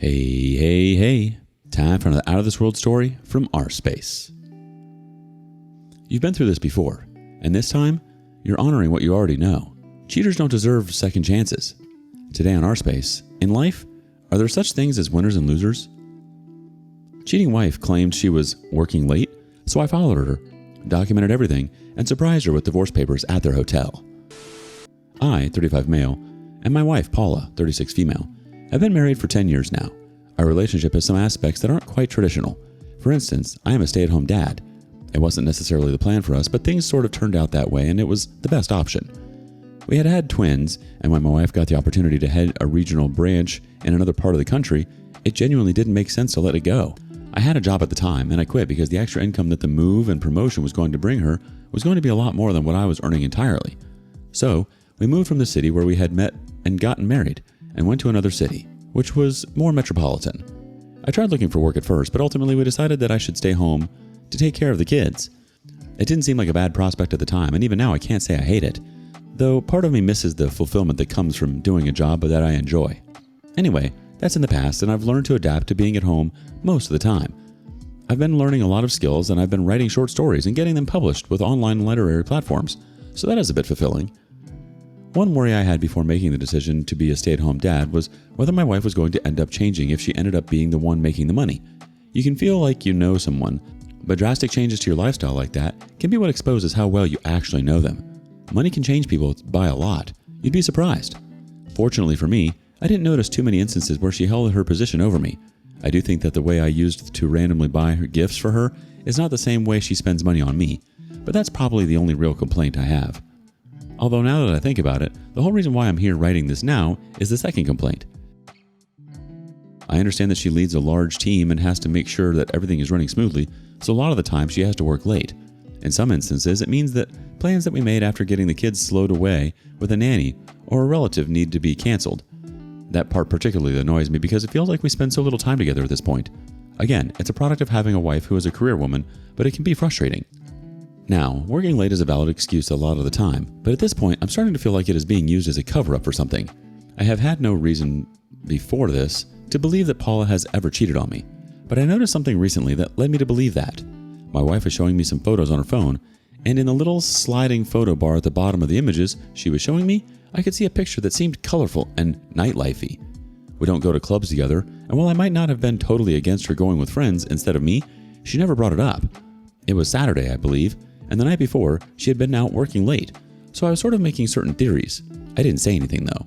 Hey. Time for another Out of This World story from rSpace. You've been through this before, and this time, you're honoring what you already know. Cheaters don't deserve second chances. Today on rSpace, in life, are there such things as winners and losers? Cheating wife claimed she was working late, so I followed her, documented everything, and surprised her with divorce papers at their hotel. I, 35 male, and my wife, Paula, 36 female, have been married for 10 years now. Our relationship has some aspects that aren't quite traditional. For instance, I am a stay-at-home dad. It wasn't necessarily the plan for us, but things sort of turned out that way, and it was the best option. We had had twins, and when my wife got the opportunity to head a regional branch in another part of the country, it genuinely didn't make sense to let it go. I had a job at the time, and I quit because the extra income that the move and promotion was going to bring her was going to be a lot more than what I was earning entirely. So, we moved from the city where we had met and gotten married, and went to another city, which was more metropolitan. I tried looking for work at first, but ultimately we decided that I should stay home to take care of the kids. It didn't seem like a bad prospect at the time, and even now I can't say I hate it, though part of me misses the fulfillment that comes from doing a job that I enjoy. Anyway, that's in the past, and I've learned to adapt to being at home most of the time. I've been learning a lot of skills, and I've been writing short stories and getting them published with online literary platforms, so that is a bit fulfilling. One worry I had before making the decision to be a stay-at-home dad was whether my wife was going to end up changing if she ended up being the one making the money. You can feel like you know someone, but drastic changes to your lifestyle like that can be what exposes how well you actually know them. Money can change people by a lot. You'd be surprised. Fortunately for me, I didn't notice too many instances where she held her position over me. I do think that the way I used to randomly buy her gifts for her is not the same way she spends money on me, but that's probably the only real complaint I have. Although now that I think about it, the whole reason why I'm here writing this now is the second complaint. I understand that she leads a large team and has to make sure that everything is running smoothly, so a lot of the time she has to work late. In some instances, it means that plans that we made after getting the kids slowed away with a nanny or a relative need to be canceled. That part particularly annoys me because it feels like we spend so little time together at this point. Again, it's a product of having a wife who is a career woman, but it can be frustrating. Now, working late is a valid excuse a lot of the time, but at this point, I'm starting to feel like it is being used as a cover-up for something. I have had no reason before this to believe that Paula has ever cheated on me, but I noticed something recently that led me to believe that. My wife is showing me some photos on her phone, and in the little sliding photo bar at the bottom of the images she was showing me, I could see a picture that seemed colorful and nightlifey. We don't go to clubs together, and while I might not have been totally against her going with friends instead of me, she never brought it up. It was Saturday, I believe, and the night before, she had been out working late, so I was sort of making certain theories. I didn't say anything though.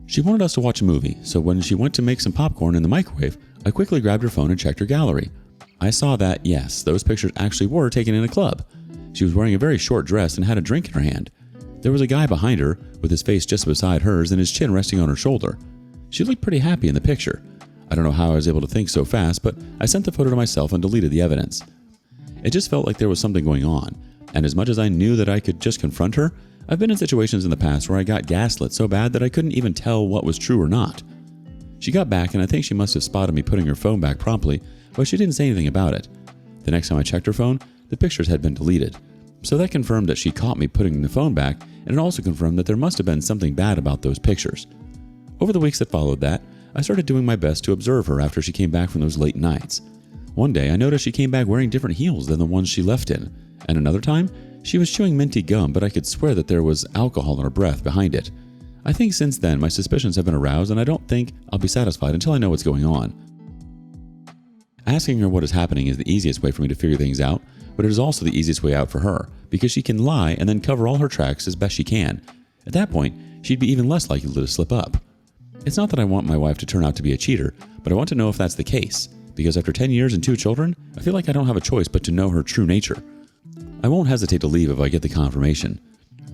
She wanted us to watch a movie, so when she went to make some popcorn in the microwave, I quickly grabbed her phone and checked her gallery. I saw that, yes, those pictures actually were taken in a club. She was wearing a very short dress and had a drink in her hand. There was a guy behind her, with his face just beside hers and his chin resting on her shoulder. She looked pretty happy in the picture. I don't know how I was able to think so fast, but I sent the photo to myself and deleted the evidence. It just felt like there was something going on, and as much as I knew that I could just confront her, I've been in situations in the past where I got gaslit so bad that I couldn't even tell what was true or not. She got back, and I think she must have spotted me putting her phone back promptly, but she didn't say anything about it. The next time I checked her phone, the pictures had been deleted. So that confirmed that she caught me putting the phone back, and it also confirmed that there must have been something bad about those pictures. Over the weeks that followed that, I started doing my best to observe her after she came back from those late nights. One day, I noticed she came back wearing different heels than the ones she left in, and another time, she was chewing minty gum, but I could swear that there was alcohol in her breath behind it. I think since then, my suspicions have been aroused, and I don't think I'll be satisfied until I know what's going on. Asking her what is happening is the easiest way for me to figure things out, but it is also the easiest way out for her, because she can lie and then cover all her tracks as best she can. At that point, she'd be even less likely to slip up. It's not that I want my wife to turn out to be a cheater, but I want to know if that's the case, because after 10 years and 2 children, I feel like I don't have a choice but to know her true nature. I won't hesitate to leave if I get the confirmation.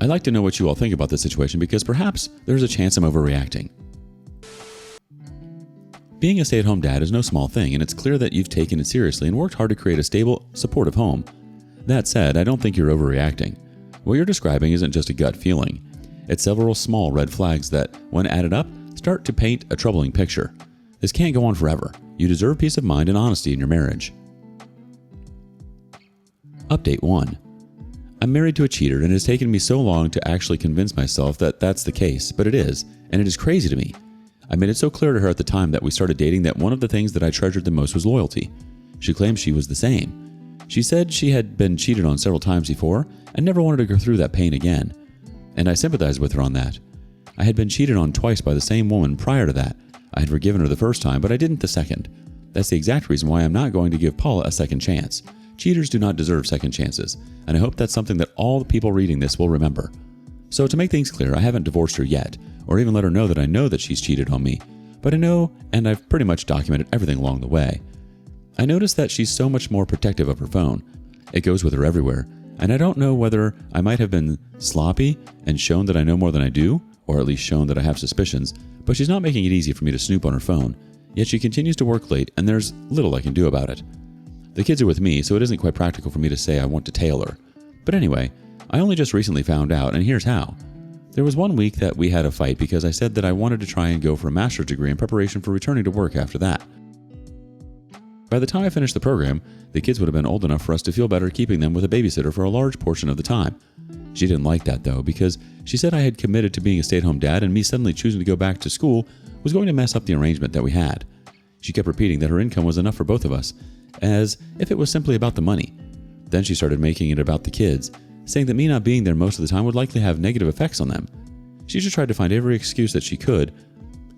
I'd like to know what you all think about this situation because perhaps there's a chance I'm overreacting. Being a stay-at-home dad is no small thing, and it's clear that you've taken it seriously and worked hard to create a stable, supportive home. That said, I don't think you're overreacting. What you're describing isn't just a gut feeling. It's several small red flags that, when added up, start to paint a troubling picture. This can't go on forever. You deserve peace of mind and honesty in your marriage. Update 1. I'm married to a cheater, and it has taken me so long to actually convince myself that that's the case, but it is, and it is crazy to me. I made it so clear to her at the time that we started dating that one of the things that I treasured the most was loyalty. She claimed she was the same. She said she had been cheated on several times before and never wanted to go through that pain again. And I sympathized with her on that. I had been cheated on twice by the same woman prior to that. I had forgiven her the first time, but I didn't the second. That's the exact reason why I'm not going to give Paula a second chance. Cheaters do not deserve second chances, and I hope that's something that all the people reading this will remember. So to make things clear, I haven't divorced her yet, or even let her know that she's cheated on me, but I know, and I've pretty much documented everything along the way. I noticed that she's so much more protective of her phone. It goes with her everywhere, and I don't know whether I might have been sloppy and shown that I know more than I do, or at least shown that I have suspicions, but she's not making it easy for me to snoop on her phone, yet she continues to work late and there's little I can do about it. The kids are with me, so it isn't quite practical for me to say I want to tail her. But anyway, I only just recently found out, and here's how. There was one week that we had a fight because I said that I wanted to try and go for a master's degree in preparation for returning to work after that. By the time I finished the program, the kids would have been old enough for us to feel better keeping them with a babysitter for a large portion of the time. She didn't like that though, because she said I had committed to being a stay-at-home dad and me suddenly choosing to go back to school was going to mess up the arrangement that we had. She kept repeating that her income was enough for both of us, as if it was simply about the money. Then she started making it about the kids, saying that me not being there most of the time would likely have negative effects on them. She just tried to find every excuse that she could.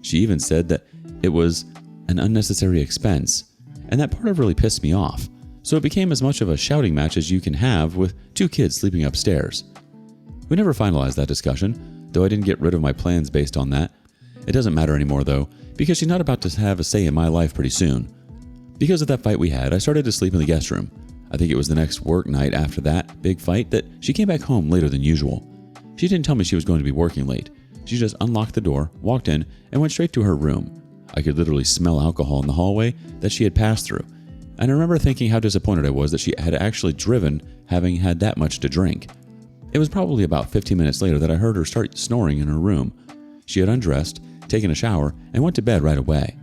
She even said that it was an unnecessary expense, and that part of really pissed me off. So it became as much of a shouting match as you can have with two kids sleeping upstairs. We never finalized that discussion, though I didn't get rid of my plans based on that. It doesn't matter anymore though, because she's not about to have a say in my life pretty soon. Because of that fight we had, I started to sleep in the guest room. I think it was the next work night after that big fight that she came back home later than usual. She didn't tell me she was going to be working late. She just unlocked the door, walked in, and went straight to her room. I could literally smell alcohol in the hallway that she had passed through. And I remember thinking how disappointed I was that she had actually driven, having had that much to drink. It was probably about 15 minutes later that I heard her start snoring in her room. She had undressed, taken a shower, and went to bed right away.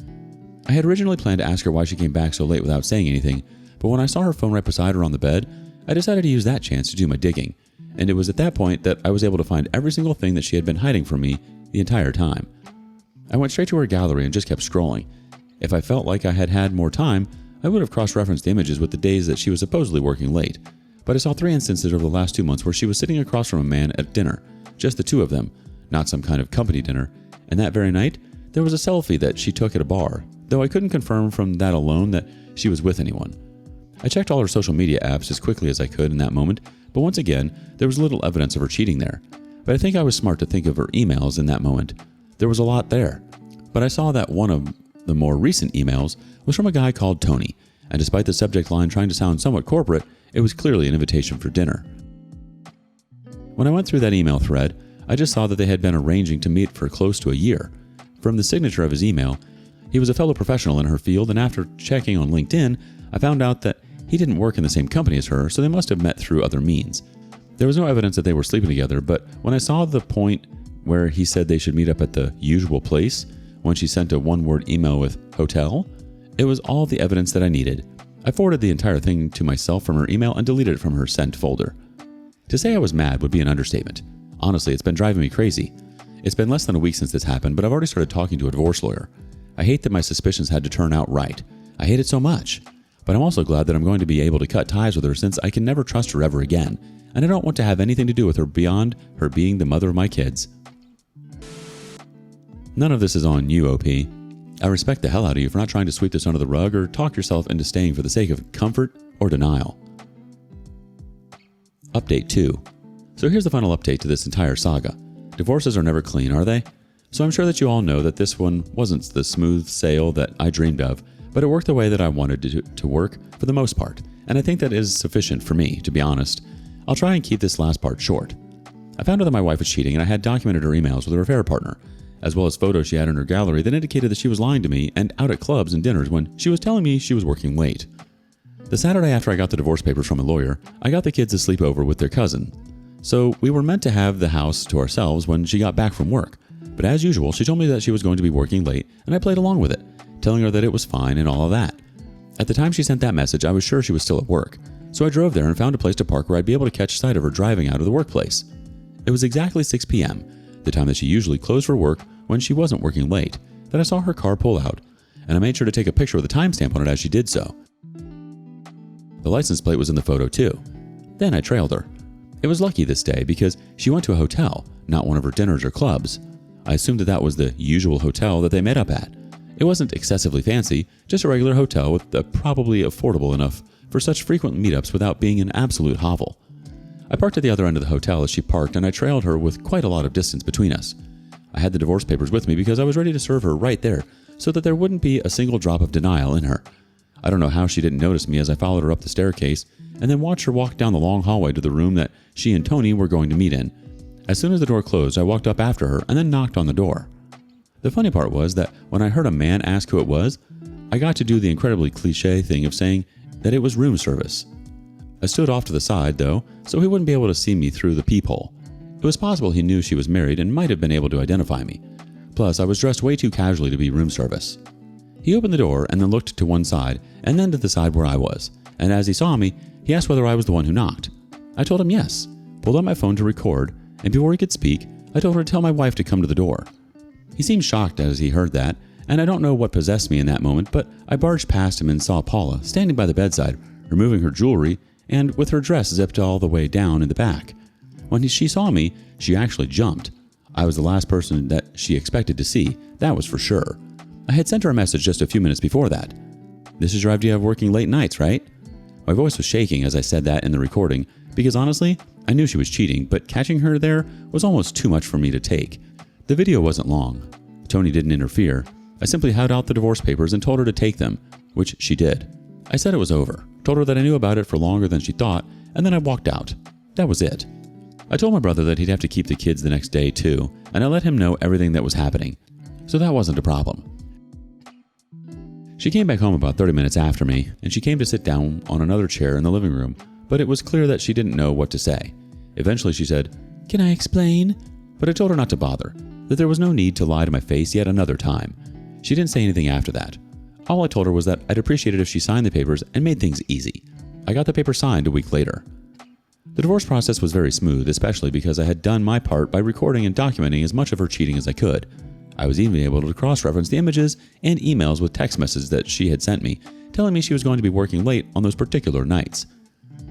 I had originally planned to ask her why she came back so late without saying anything, but when I saw her phone right beside her on the bed, I decided to use that chance to do my digging, and it was at that point that I was able to find every single thing that she had been hiding from me the entire time. I went straight to her gallery and just kept scrolling. If I felt like I had had more time, I would have cross-referenced the images with the days that she was supposedly working late, but I saw 3 instances over the last 2 months where she was sitting across from a man at dinner, just the two of them, not some kind of company dinner, and that very night, there was a selfie that she took at a bar, though I couldn't confirm from that alone that she was with anyone. I checked all her social media apps as quickly as I could in that moment, but once again, there was little evidence of her cheating there. But I think I was smart to think of her emails in that moment. There was a lot there. But I saw that one of the more recent emails was from a guy called Tony, and despite the subject line trying to sound somewhat corporate, it was clearly an invitation for dinner. When I went through that email thread, I just saw that they had been arranging to meet for close to a year. From the signature of his email, he was a fellow professional in her field, and after checking on LinkedIn, I found out that he didn't work in the same company as her, so they must have met through other means. There was no evidence that they were sleeping together, but when I saw the point where he said they should meet up at the usual place, when she sent a one-word email with hotel, it was all the evidence that I needed. I forwarded the entire thing to myself from her email and deleted it from her sent folder. To say I was mad would be an understatement. Honestly, it's been driving me crazy. It's been less than a week since this happened, but I've already started talking to a divorce lawyer. I hate that my suspicions had to turn out right. I hate it so much. But I'm also glad that I'm going to be able to cut ties with her since I can never trust her ever again, and I don't want to have anything to do with her beyond her being the mother of my kids. None of this is on you, OP. I respect the hell out of you for not trying to sweep this under the rug or talk yourself into staying for the sake of comfort or denial. Update 2. So here's the final update to this entire saga. Divorces are never clean, are they? So I'm sure that you all know that this one wasn't the smooth sail that I dreamed of, but it worked the way that I wanted it to work for the most part, and I think that is sufficient for me, to be honest. I'll try and keep this last part short. I found out that my wife was cheating, and I had documented her emails with her affair partner, as well as photos she had in her gallery that indicated that she was lying to me and out at clubs and dinners when she was telling me she was working late. The Saturday after I got the divorce papers from a lawyer, I got the kids to sleep over with their cousin. So we were meant to have the house to ourselves when she got back from work, but as usual, she told me that she was going to be working late, and I played along with it, telling her that it was fine and all of that. At the time she sent that message, I was sure she was still at work, so I drove there and found a place to park where I'd be able to catch sight of her driving out of the workplace. It was exactly 6 p.m., the time that she usually closed for work when she wasn't working late, that I saw her car pull out, and I made sure to take a picture with a timestamp on it as she did so. The license plate was in the photo too. Then I trailed her. It was lucky this day because she went to a hotel, not one of her dinners or clubs. I assumed that was the usual hotel that they met up at. It wasn't excessively fancy, just a regular hotel with probably affordable enough for such frequent meetups without being an absolute hovel. I parked at the other end of the hotel as she parked, and I trailed her with quite a lot of distance between us. I had the divorce papers with me because I was ready to serve her right there so that there wouldn't be a single drop of denial in her. I don't know how she didn't notice me as I followed her up the staircase and then watched her walk down the long hallway to the room that she and Tony were going to meet in. As soon as the door closed, I walked up after her and then knocked on the door. The funny part was that when I heard a man ask who it was, I got to do the incredibly cliche thing of saying that it was room service. I stood off to the side, though, so he wouldn't be able to see me through the peephole. It was possible he knew she was married and might have been able to identify me. Plus, I was dressed way too casually to be room service. He opened the door and then looked to one side and then to the side where I was, and as he saw me, he asked whether I was the one who knocked. I told him yes, pulled out my phone to record, and before he could speak, I told her to tell my wife to come to the door. He seemed shocked as he heard that, and I don't know what possessed me in that moment, but I barged past him and saw Paula standing by the bedside, removing her jewelry and with her dress zipped all the way down in the back. When she saw me, she actually jumped. I was the last person that she expected to see, that was for sure. I had sent her a message just a few minutes before that. "This is your idea of working late nights, right?" My voice was shaking as I said that in the recording, because honestly, I knew she was cheating, but catching her there was almost too much for me to take. The video wasn't long. Tony didn't interfere. I simply held out the divorce papers and told her to take them, which she did. I said it was over, told her that I knew about it for longer than she thought, and then I walked out. That was it. I told my brother that he'd have to keep the kids the next day too, and I let him know everything that was happening. So that wasn't a problem. She came back home about 30 minutes after me, and she came to sit down on another chair in the living room, but it was clear that she didn't know what to say. Eventually she said, "Can I explain?" But I told her not to bother, that there was no need to lie to my face yet another time. She didn't say anything after that. All I told her was that I'd appreciate it if she signed the papers and made things easy. I got the paper signed a week later. The divorce process was very smooth, especially because I had done my part by recording and documenting as much of her cheating as I could. I was even able to cross-reference the images and emails with text messages that she had sent me, telling me she was going to be working late on those particular nights.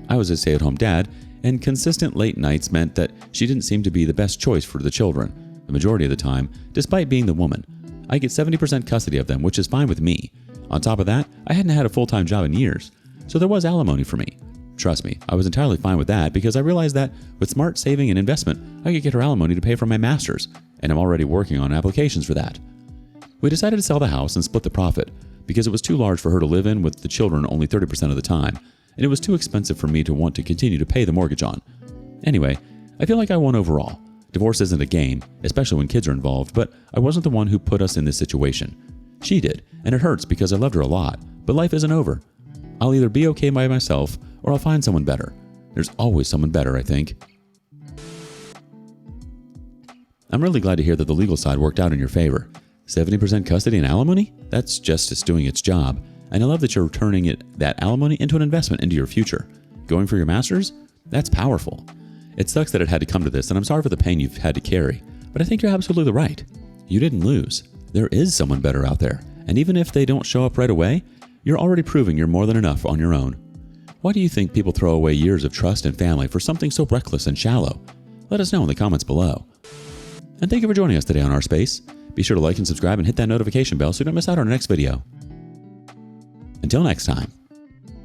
I was a stay-at-home dad, and consistent late nights meant that she didn't seem to be the best choice for the children, the majority of the time, despite being the woman. I get 70% custody of them, which is fine with me. On top of that, I hadn't had a full-time job in years, so there was alimony for me. Trust me, I was entirely fine with that because I realized that with smart saving and investment, I could get her alimony to pay for my master's, and I'm already working on applications for that. We decided to sell the house and split the profit because it was too large for her to live in with the children only 30% of the time, and it was too expensive for me to want to continue to pay the mortgage on. Anyway, I feel like I won overall. Divorce isn't a game, especially when kids are involved, but I wasn't the one who put us in this situation. She did, and it hurts because I loved her a lot, but life isn't over. I'll either be okay by myself or I'll find someone better. There's always someone better, I think. I'm really glad to hear that the legal side worked out in your favor. 70% custody and alimony? That's justice doing its job. And I love that you're turning that alimony into an investment into your future. Going for your master's? That's powerful. It sucks that it had to come to this, and I'm sorry for the pain you've had to carry, but I think you're absolutely right. You didn't lose. There is someone better out there, and even if they don't show up right away, you're already proving you're more than enough on your own. Why do you think people throw away years of trust and family for something so reckless and shallow? Let us know in the comments below. And thank you for joining us today on rSpace. Be sure to like and subscribe and hit that notification bell so you don't miss out on our next video. Until next time.